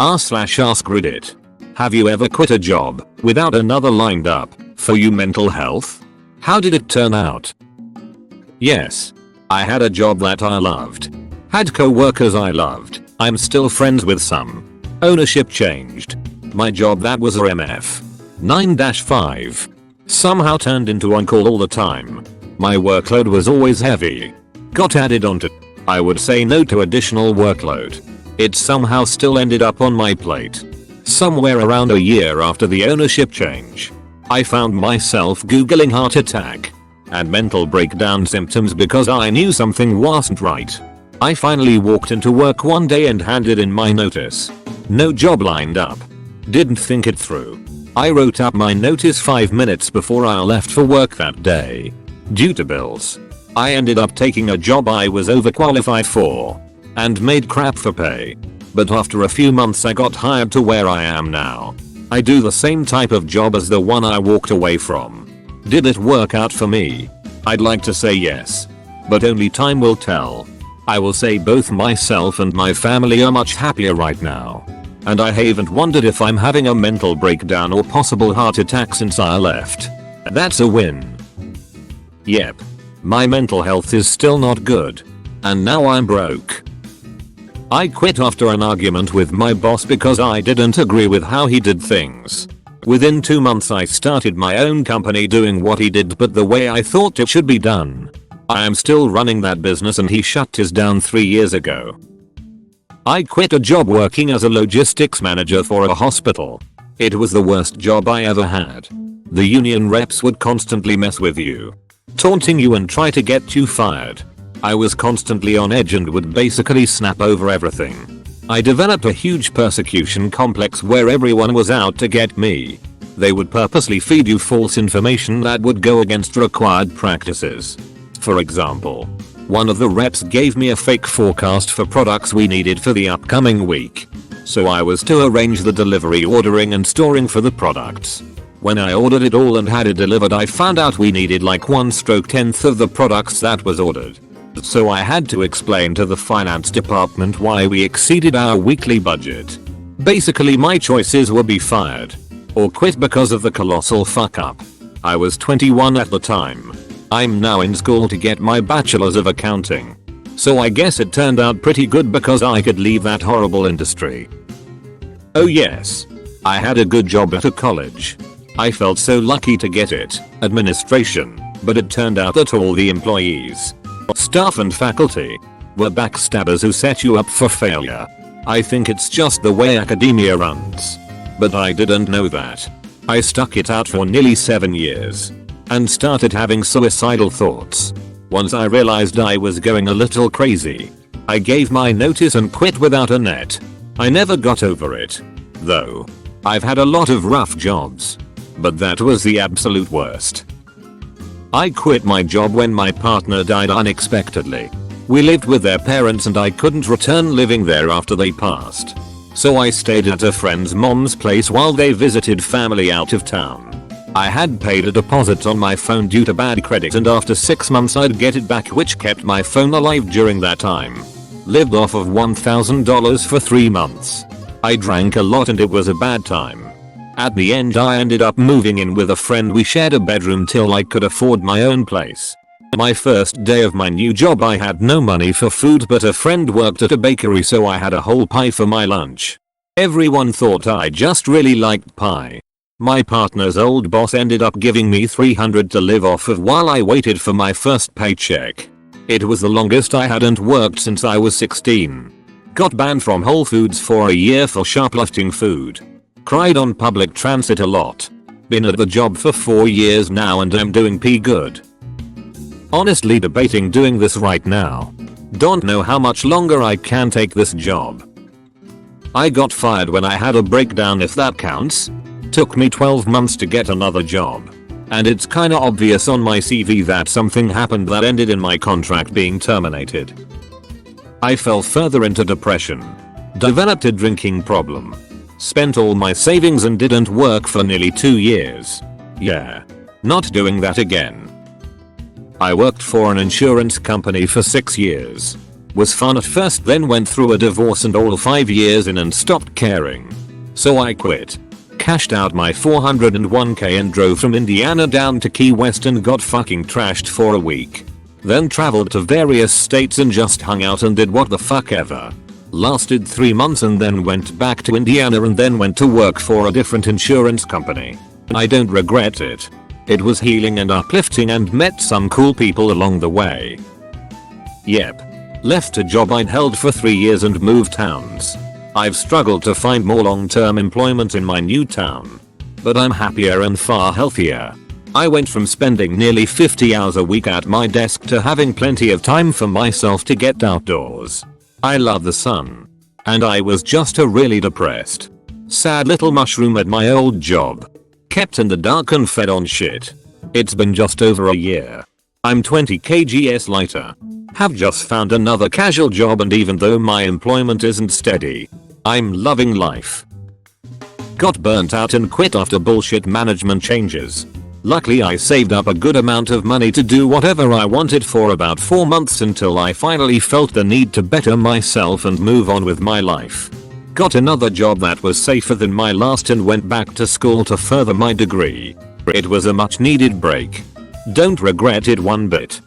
r/AskReddit. Have you ever quit a job without another lined up for you mental health? How did it turn out? Yes. I had a job that I loved. Had co-workers I loved. I'm still friends with some. Ownership changed. My job that was a MF 9-5 somehow turned into on-call all the time. My workload was always heavy. Got added onto. I would say no to additional workload. It somehow still ended up on my plate. Somewhere around a year after the ownership change, I found myself googling heart attack and mental breakdown symptoms because I knew something wasn't right. I finally walked into work one day and handed in my notice. No job lined up. Didn't think it through. I wrote up my notice 5 minutes before I left for work that day. Due to bills, I ended up taking a job I was overqualified for and made crap for pay. But after a few months I got hired to where I am now. I do the same type of job as the one I walked away from. Did it work out for me? I'd like to say yes, but only time will tell. I will say both myself and my family are much happier right now. And I haven't wondered if I'm having a mental breakdown or possible heart attack since I left. That's a win. Yep. My mental health is still not good. And now I'm broke. I quit after an argument with my boss because I didn't agree with how he did things. Within 2 months I started my own company doing what he did but the way I thought it should be done. I am still running that business and he shut his down 3 years ago. I quit a job working as a logistics manager for a hospital. It was the worst job I ever had. The union reps would constantly mess with you, taunting you and try to get you fired. I was constantly on edge and would basically snap over everything. I developed a huge persecution complex where everyone was out to get me. They would purposely feed you false information that would go against required practices. For example, one of the reps gave me a fake forecast for products we needed for the upcoming week. So I was to arrange the delivery, ordering and storing for the products. When I ordered it all and had it delivered I found out we needed like 1/10th of the products that was ordered. So I had to explain to the finance department why we exceeded our weekly budget. Basically my choices were be fired or quit because of the colossal fuck up. I was 21 at the time. I'm now in school to get my bachelor's of accounting. So I guess it turned out pretty good because I could leave that horrible industry. Oh yes, I had a good job at a college. I felt so lucky to get it, administration, but it turned out that all the employees, staff and faculty were backstabbers who set you up for failure. I think it's just the way academia runs. But I didn't know that. I stuck it out for nearly 7 years and started having suicidal thoughts. Once I realized I was going a little crazy, I gave my notice and quit without a net. I never got over it, though. I've had a lot of rough jobs, but that was the absolute worst. I quit my job when my partner died unexpectedly. We lived with their parents and I couldn't return living there after they passed. So I stayed at a friend's mom's place while they visited family out of town. I had paid a deposit on my phone due to bad credit and after 6 months I'd get it back, which kept my phone alive during that time. Lived off of $1,000 for 3 months. I drank a lot and it was a bad time. At the end I ended up moving in with a friend. We shared a bedroom till I could afford my own place. My first day of my new job I had no money for food, but a friend worked at a bakery so I had a whole pie for my lunch. Everyone thought I just really liked pie. My partner's old boss ended up giving me $300 to live off of while I waited for my first paycheck. It was the longest I hadn't worked since I was 16. Got banned from Whole Foods for a year for shoplifting food. Cried on public transit a lot. Been at the job for 4 years now and I'm doing good. Honestly debating doing this right now. Don't know how much longer I can take this job. I got fired when I had a breakdown, if that counts. Took me 12 months to get another job. And it's kinda obvious on my CV that something happened that ended in my contract being terminated. I fell further into depression. Developed a drinking problem. Spent all my savings and didn't work for nearly 2 years. Yeah. Not doing that again. I worked for an insurance company for 6 years. Was fun at first, then went through a divorce and all 5 years in and stopped caring. So I quit. Cashed out my 401k and drove from Indiana down to Key West and got fucking trashed for a week. Then traveled to various states and just hung out and did what the fuck ever. Lasted 3 months and then went back to Indiana and then went to work for a different insurance company. I don't regret it. It was healing and uplifting and met some cool people along the way. Yep. Left a job I'd held for 3 years and moved towns. I've struggled to find more long-term employment in my new town. But I'm happier and far healthier. I went from spending nearly 50 hours a week at my desk to having plenty of time for myself to get outdoors. I love the sun. And I was just a really depressed, sad little mushroom at my old job. Kept in the dark and fed on shit. It's been just over a year. I'm 20 kgs lighter. Have just found another casual job, and even though my employment isn't steady, I'm loving life. Got burnt out and quit after bullshit management changes. Luckily I saved up a good amount of money to do whatever I wanted for about 4 months until I finally felt the need to better myself and move on with my life. Got another job that was safer than my last and went back to school to further my degree. It was a much needed break. Don't regret it one bit.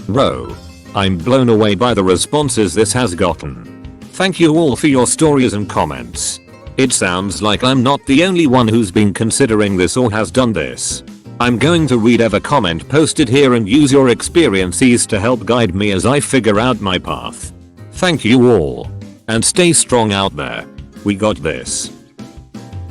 Bro. I'm blown away by the responses this has gotten. Thank you all for your stories and comments. It sounds like I'm not the only one who's been considering this or has done this. I'm going to read every comment posted here and use your experiences to help guide me as I figure out my path. Thank you all. And stay strong out there. We got this.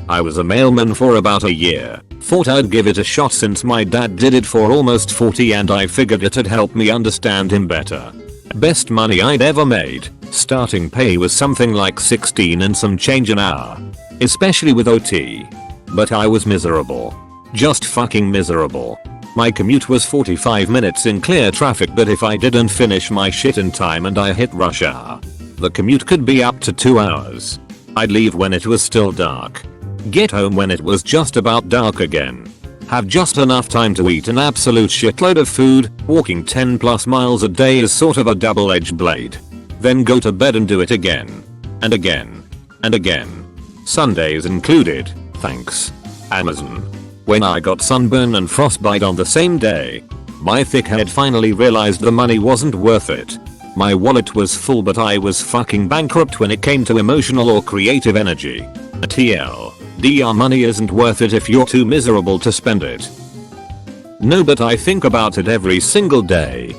I was a mailman for about a year. Thought I'd give it a shot since my dad did it for almost 40 and I figured it'd help me understand him better. Best money I'd ever made. Starting pay was something like 16 and some change an hour. Especially with OT. But I was miserable. Just fucking miserable. My commute was 45 minutes in clear traffic, but if I didn't finish my shit in time and I hit rush hour, the commute could be up to 2 hours. I'd leave when it was still dark. Get home when it was just about dark again. Have just enough time to eat an absolute shitload of food. Walking 10 plus miles a day is sort of a double-edged blade. Then go to bed and do it again. And again. And again. Sundays included. Thanks, Amazon. When I got sunburn and frostbite on the same day, my thick head finally realized the money wasn't worth it. My wallet was full, but I was fucking bankrupt when it came to emotional or creative energy. TLDR, money isn't worth it if you're too miserable to spend it. No, but I think about it every single day.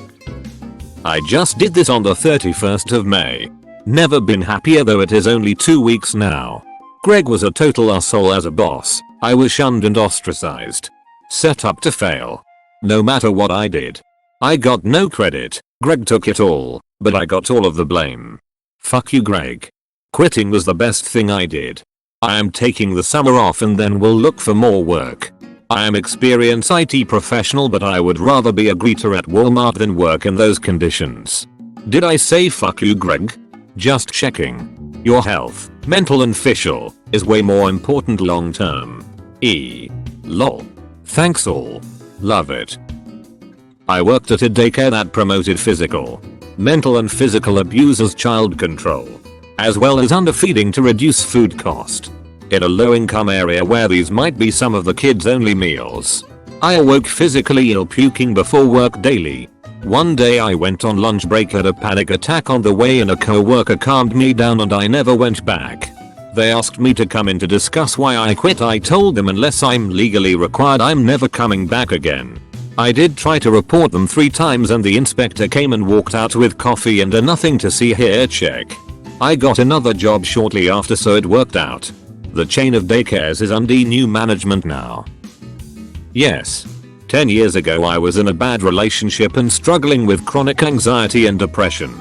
I just did this on the 31st of May. Never been happier, though it is only 2 weeks now. Greg was a total asshole as a boss. I was shunned and ostracized. Set up to fail. No matter what I did, I got no credit. Greg took it all, but I got all of the blame. Fuck you, Greg. Quitting was the best thing I did. I am taking the summer off and then will look for more work. I am experienced IT professional, but I would rather be a greeter at Walmart than work in those conditions. Did I say fuck you, Greg? Just checking. Your health, mental and physical, is way more important long term. Lol. Thanks all. Love it. I worked at a daycare that promoted physical, mental and physical abuse as child control, as well as underfeeding to reduce food cost. In a low-income area where these might be some of the kids' only meals. I awoke physically ill, puking before work daily. One day I went on lunch break, had a panic attack on the way, and a co-worker calmed me down and I never went back. They asked me to come in to discuss why I quit. I told them unless I'm legally required, I'm never coming back again. I did try to report them 3 times and the inspector came and walked out with coffee and a nothing to see here check. I got another job shortly after, so it worked out. The chain of daycares is under new management now. Yes. 10 years ago I was in a bad relationship and struggling with chronic anxiety and depression.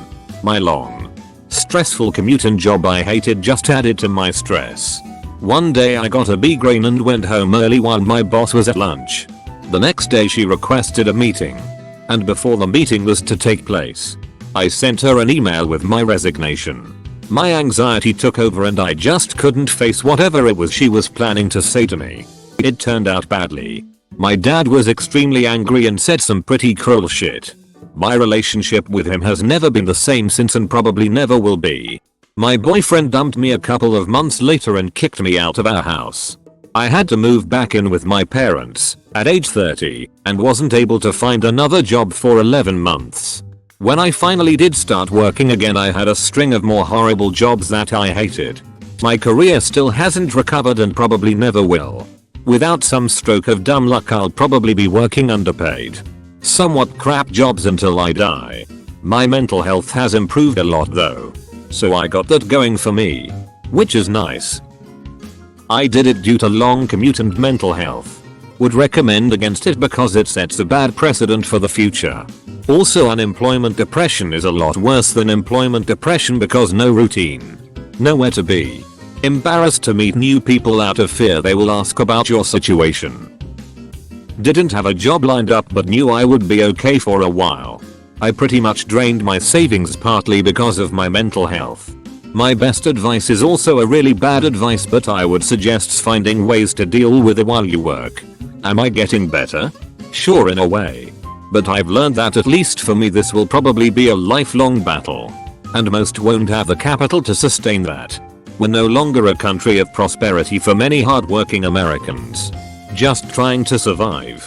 My long, stressful commute and job I hated just added to my stress. One day I got a migraine and went home early while my boss was at lunch. The next day she requested a meeting. And before the meeting was to take place, I sent her an email with my resignation. My anxiety took over and I just couldn't face whatever it was she was planning to say to me. It turned out badly. My dad was extremely angry and said some pretty cruel shit. My relationship with him has never been the same since and probably never will be. My boyfriend dumped me a couple of months later and kicked me out of our house. I had to move back in with my parents at age 30 and wasn't able to find another job for 11 months. When I finally did start working again, I had a string of more horrible jobs that I hated. My career still hasn't recovered and probably never will. Without some stroke of dumb luck, I'll probably be working underpaid, somewhat crap jobs until I die. My mental health has improved a lot though, so I got that going for me, which is nice. I did it due to long commute and mental health. Would recommend against it because it sets a bad precedent for the future. Also, unemployment depression is a lot worse than employment depression because no routine, nowhere to be, embarrassed to meet new people out of fear they will ask about your situation. Didn't have a job lined up but knew I would be okay for a while. I pretty much drained my savings partly because of my mental health. My best advice is also a really bad advice, but I would suggest finding ways to deal with it while you work. Am I getting better? Sure, in a way. But I've learned that at least for me this will probably be a lifelong battle. And most won't have the capital to sustain that. We're no longer a country of prosperity for many hardworking Americans, just trying to survive.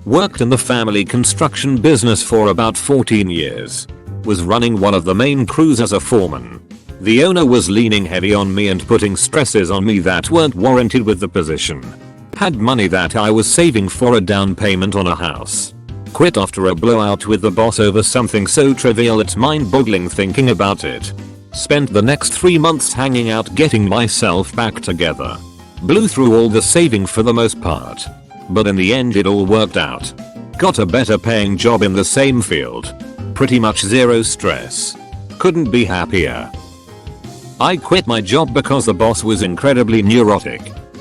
Worked in the family construction business for about 14 years. Was running one of the main crews as a foreman. The owner was leaning heavy on me and putting stresses on me that weren't warranted with the position. Had money that I was saving for a down payment on a house. Quit after a blowout with the boss over something so trivial it's mind-boggling thinking about it. Spent the next 3 months hanging out getting myself back together. Blew through all the saving for the most part. But in the end it all worked out. Got a better paying job in the same field. Pretty much zero stress. Couldn't be happier. I quit my job because the boss was incredibly neurotic.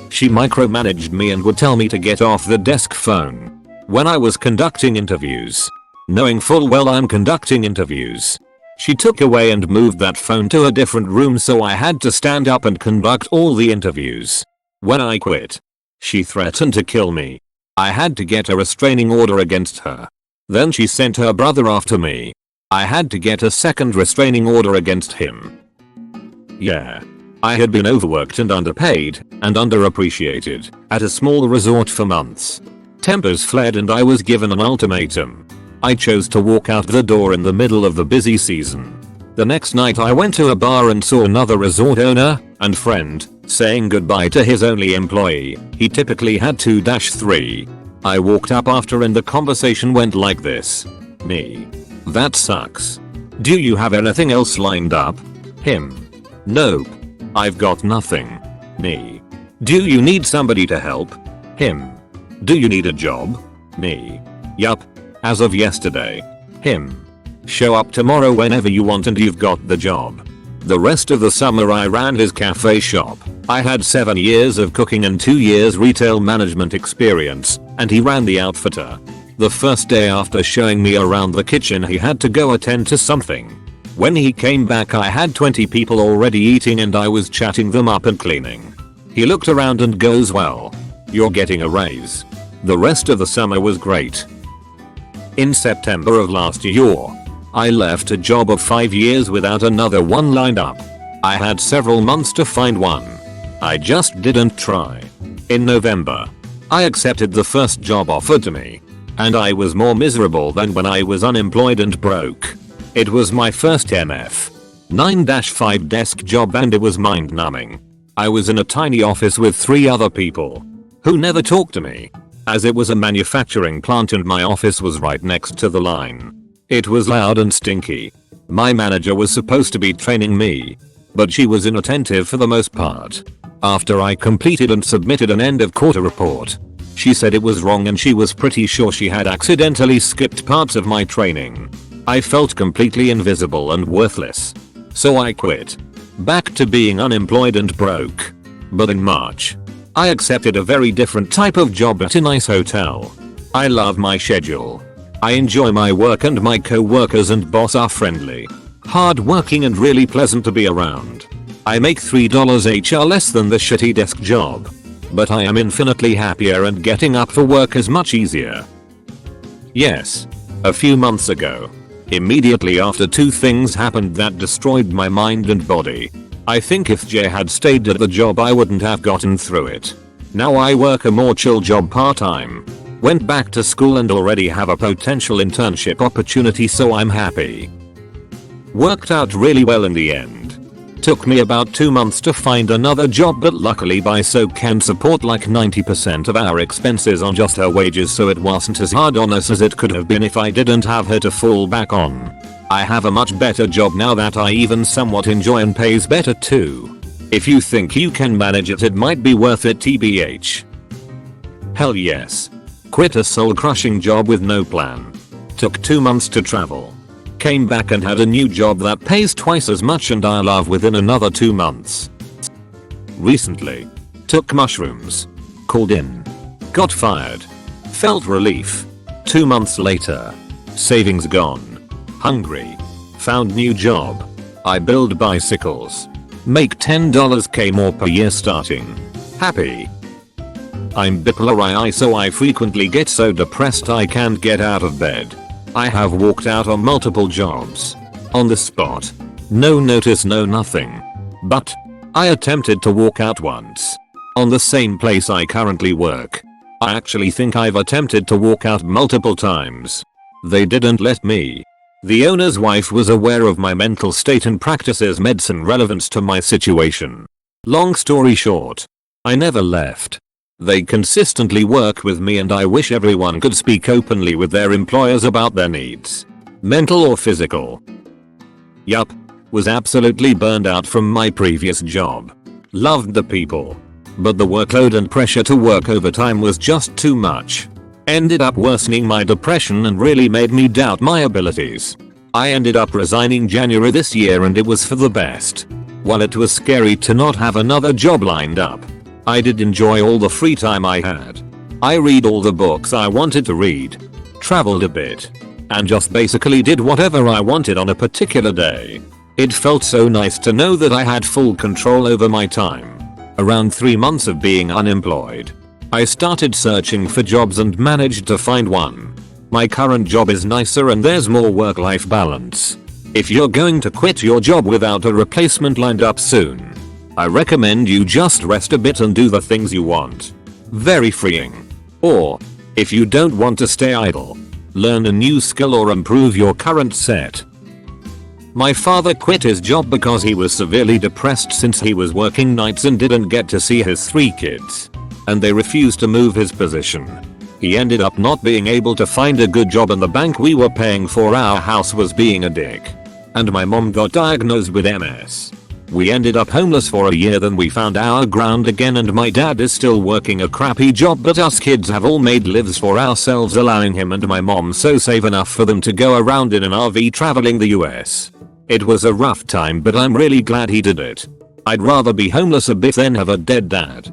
She micromanaged me and would tell me to get off the desk phone when I was conducting interviews. Knowing full well I'm conducting interviews. She took away and moved that phone to a different room, so I had to stand up and conduct all the interviews. When I quit, she threatened to kill me. I had to get a restraining order against her. Then she sent her brother after me. I had to get a second restraining order against him. Yeah. I had been overworked and underpaid and underappreciated at a small resort for months. Tempers flared and I was given an ultimatum. I chose to walk out the door in the middle of the busy season. The next night I went to a bar and saw another resort owner and friend saying goodbye to his only employee. He typically had 2-3. I walked up after and the conversation went like this. Me. That sucks. Do you have anything else lined up? Him. Nope. I've got nothing. Me. Do you need somebody to help? Him. Do you need a job? Me. Yup. As of yesterday. Him. Show up tomorrow whenever you want and you've got the job. The rest of the summer I ran his cafe shop. I had 7 years of cooking and 2 years retail management experience, and he ran the outfitter. The first day after showing me around the kitchen he had to go attend to something. When he came back I had 20 people already eating and I was chatting them up and cleaning. He looked around and goes, well, you're getting a raise. The rest of the summer was great. In September of last year, I left a job of 5 years without another one lined up. I had several months to find one. I just didn't try. In November, I accepted the first job offered to me. And I was more miserable than when I was unemployed and broke. It was my first MF 9-5 desk job and it was mind-numbing. I was in a tiny office with 3 other people who never talked to me, as it was a manufacturing plant and my office was right next to the line. It was loud and stinky. My manager was supposed to be training me, but she was inattentive for the most part. After I completed and submitted an end of quarter report, she said it was wrong and she was pretty sure she had accidentally skipped parts of my training. I felt completely invisible and worthless. So I quit. Back to being unemployed and broke. But in March, I accepted a very different type of job at a nice hotel. I love my schedule. I enjoy my work and my co-workers and boss are friendly, hard-working and really pleasant to be around. I make $3 HR less than the shitty desk job. But I am infinitely happier and getting up for work is much easier. Yes. A few months ago. Immediately after, two things happened that destroyed my mind and body. I think if Jay had stayed at the job I wouldn't have gotten through it. Now I work a more chill job part-time. Went back to school and already have a potential internship opportunity, so I'm happy. Worked out really well in the end. Took me about 2 months to find another job, but luckily BISO can support like 90% of our expenses on just her wages, so it wasn't as hard on us as it could have been if I didn't have her to fall back on. I have a much better job now that I even somewhat enjoy and pays better too. If you think you can manage it, it might be worth it TBH. Hell yes. Quit a soul-crushing job with no plan. Took 2 months to travel. Came back and had a new job that pays twice as much and I love within another 2 months. Recently. Took mushrooms. Called in. Got fired. Felt relief. 2 months later. Savings gone. Hungry. Found new job. I build bicycles. Make $10k more per year starting. Happy. I'm bipolar, so I frequently get so depressed I can't get out of bed. I have walked out on multiple jobs. On the spot. No notice, no nothing. But I attempted to walk out once. On the same place I currently work. I actually think I've attempted to walk out multiple times. They didn't let me. The owner's wife was aware of my mental state and practices medicine relevant to my situation. Long story short. I never left. They consistently work with me and I wish everyone could speak openly with their employers about their needs. Mental or physical. Yup. Was absolutely burned out from my previous job. Loved the people. But the workload and pressure to work overtime was just too much. Ended up worsening my depression and really made me doubt my abilities. I ended up resigning January this year and it was for the best. While it was scary to not have another job lined up, I did enjoy all the free time I had. I read all the books I wanted to read, traveled a bit, and just basically did whatever I wanted on a particular day. It felt so nice to know that I had full control over my time. Around 3 months of being unemployed, I started searching for jobs and managed to find one. My current job is nicer and there's more work-life balance. If you're going to quit your job without a replacement lined up soon, I recommend you just rest a bit and do the things you want. Very freeing. Or, if you don't want to stay idle, learn a new skill or improve your current set. My father quit his job because he was severely depressed since he was working nights and didn't get to see his 3 kids. And they refused to move his position. He ended up not being able to find a good job and the bank we were paying for our house was being a dick. And my mom got diagnosed with MS. We ended up homeless for a year, then we found our ground again and my dad is still working a crappy job, but us kids have all made lives for ourselves, allowing him and my mom so save enough for them to go around in an RV traveling the US. It was a rough time, but I'm really glad he did it. I'd rather be homeless a bit than have a dead dad.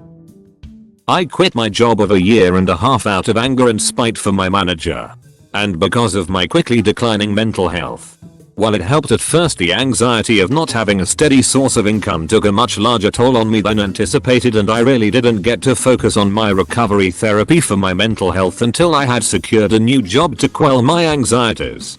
I quit my job of a year and a half out of anger and spite for my manager. And because of my quickly declining mental health. While it helped at first, the anxiety of not having a steady source of income took a much larger toll on me than anticipated, and I really didn't get to focus on my recovery therapy for my mental health until I had secured a new job to quell my anxieties.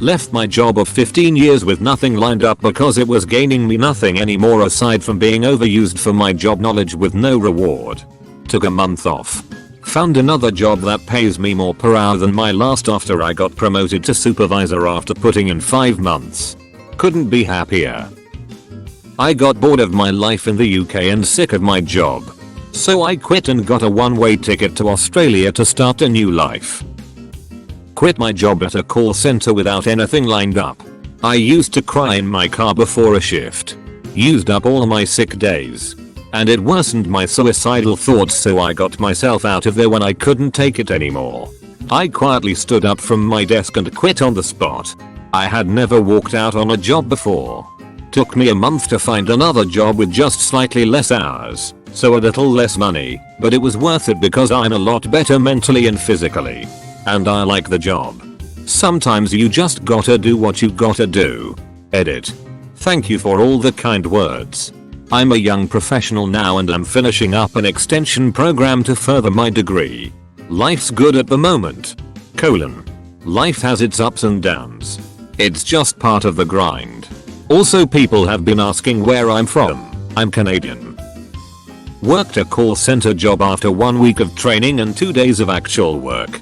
Left my job of 15 years with nothing lined up because it was gaining me nothing anymore aside from being overused for my job knowledge with no reward. Took a month off. Found another job that pays me more per hour than my last after I got promoted to supervisor after putting in 5 months. Couldn't be happier. I got bored of my life in the UK and sick of my job. So I quit and got a one-way ticket to Australia to start a new life. Quit my job at a call center without anything lined up. I used to cry in my car before a shift. Used up all my sick days. And it worsened my suicidal thoughts, so I got myself out of there when I couldn't take it anymore. I quietly stood up from my desk and quit on the spot. I had never walked out on a job before. Took me a month to find another job with just slightly less hours, so a little less money, but it was worth it because I'm a lot better mentally and physically. And I like the job. Sometimes you just gotta do what you gotta do. Edit. Thank you for all the kind words. I'm a young professional now and I'm finishing up an extension program to further my degree. Life's good at the moment. Life has its ups and downs. It's just part of the grind. Also, people have been asking where I'm from. I'm Canadian. Worked a call center job after 1 week of training and 2 days of actual work.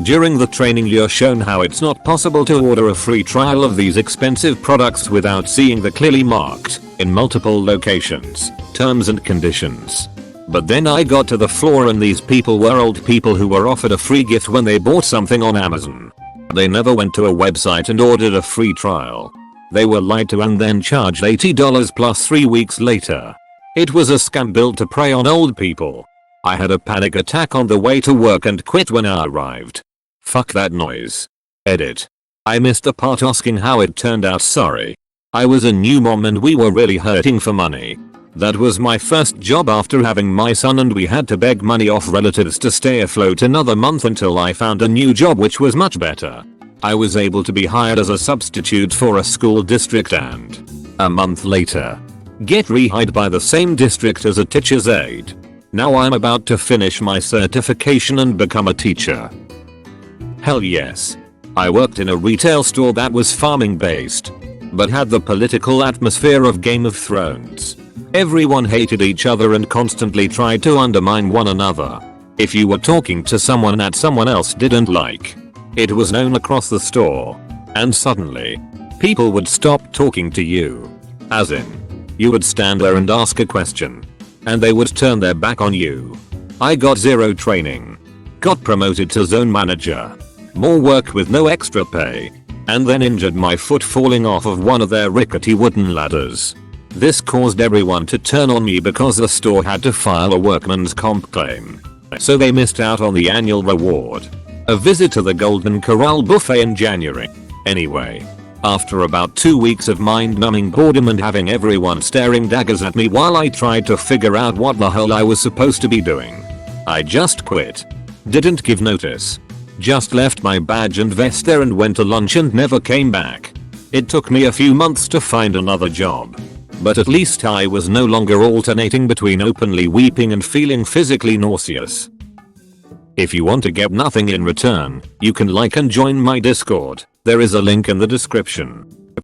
During the training you're shown how it's not possible to order a free trial of these expensive products without seeing the clearly marked, in multiple locations, terms and conditions. But then I got to the floor and these people were old people who were offered a free gift when they bought something on Amazon. They never went to a website and ordered a free trial. They were lied to and then charged $80 plus 3 weeks later. It was a scam built to prey on old people. I had a panic attack on the way to work and quit when I arrived. Fuck that noise. Edit. I missed the part asking how it turned out. Sorry. I was a new mom and we were really hurting for money. That was my first job after having my son and we had to beg money off relatives to stay afloat another month until I found a new job which was much better. I was able to be hired as a substitute for a school district and a month later get rehired by the same district as a teacher's aide. Now I'm about to finish my certification and become a teacher. Hell yes. I worked in a retail store that was farming based, but had the political atmosphere of Game of Thrones. Everyone hated each other and constantly tried to undermine one another. If you were talking to someone that someone else didn't like, it was known across the store. And suddenly, people would stop talking to you. As in, you would stand there and ask a question, and they would turn their back on you. I got zero training. Got promoted to zone manager. More work with no extra pay. And then injured my foot falling off of one of their rickety wooden ladders. This caused everyone to turn on me because the store had to file a workman's comp claim. So they missed out on the annual reward, a visit to the Golden Corral buffet in January. Anyway, after about 2 weeks of mind-numbing boredom and having everyone staring daggers at me while I tried to figure out what the hell I was supposed to be doing, I just quit. Didn't give notice. Just left my badge and vest there and went to lunch and never came back. It took me a few months to find another job. But at least I was no longer alternating between openly weeping and feeling physically nauseous. If you want to get nothing in return, you can like and join my Discord. There is a link in the description.